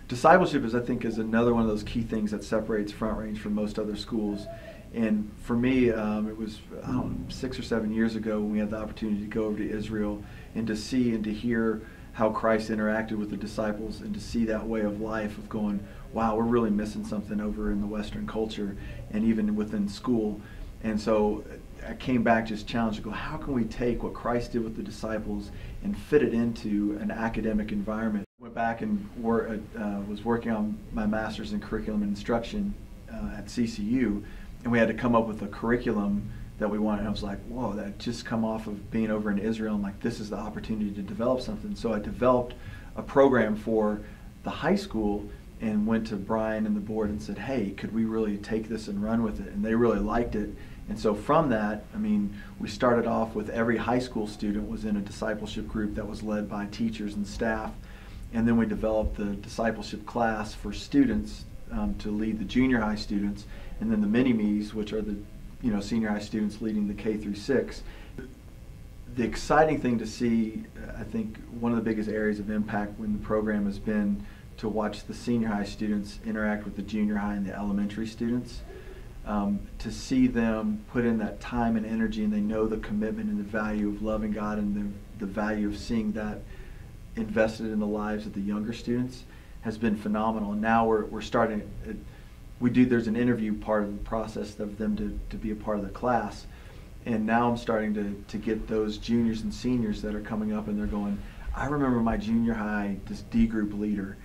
Discipleship I think, is another one of those key things that separates Front Range from most other schools. And for me, it was, I don't know, 6 or 7 years ago when we had the opportunity to go over to Israel and to see and to hear how Christ interacted with the disciples, and to see that way of life of going, wow, we're really missing something over in the Western culture and even within school. And so I came back just challenged to go, how can we take what Christ did with the disciples and fit it into an academic environment? Went back and was working on my master's in curriculum and instruction at CCU, and we had to come up with a curriculum that we wanted. And I was like, whoa, that just come off of being over in Israel. I'm like, this is the opportunity to develop something. So I developed a program for the high school and went to Brian and the board and said, hey, could we really take this and run with it? And they really liked it. And so from that, I mean, we started off with every high school student was in a discipleship group that was led by teachers and staff. And then we developed the discipleship class for students to lead the junior high students, and then the mini-me's, which are the senior high students leading the K through 6. The exciting thing to see, I think one of the biggest areas of impact when the program has been to watch the senior high students interact with the junior high and the elementary students. To see them put in that time and energy, and they know the commitment and the value of loving God, and the value of seeing that invested in the lives of the younger students has been phenomenal. And now we're starting, there's an interview part of the process of them to be a part of the class. And now I'm starting to get those juniors and seniors that are coming up, and they're going, I remember my junior high, this D group leader,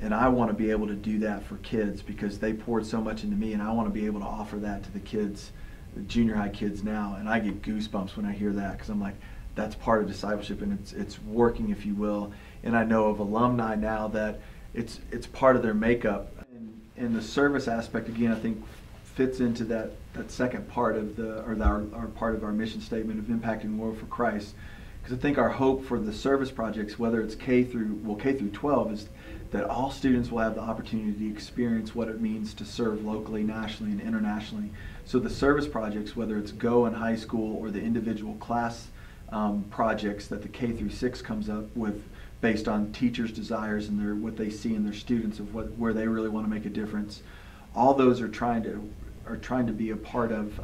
and I want to be able to do that for kids because they poured so much into me, and I want to be able to offer that to the kids, the junior high kids now. And I get goosebumps when I hear that, because I'm like, that's part of discipleship, and it's working, if you will. And I know of alumni now that it's part of their makeup. And the service aspect, again, I think fits into that second part of our part of our mission statement of impacting the world for Christ. Because I think our hope for the service projects, whether it's K through 12, is that all students will have the opportunity to experience what it means to serve locally, nationally, and internationally. So the service projects, whether it's Go in high school or the individual class projects that the K through 6 comes up with, based on teachers' desires and what they see in their students of where they really want to make a difference, all those are trying to be a part of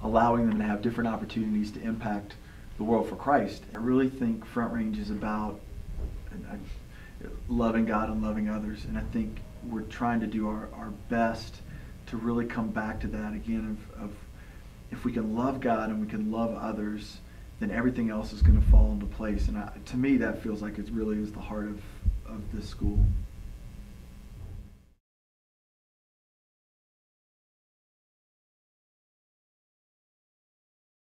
allowing them to have different opportunities to impact the world for Christ. I really think Front Range is about loving God and loving others, and I think we're trying to do our best to really come back to that again of if we can love God and we can love others, then everything else is going to fall into place. And to me, that feels like it really is the heart of this school.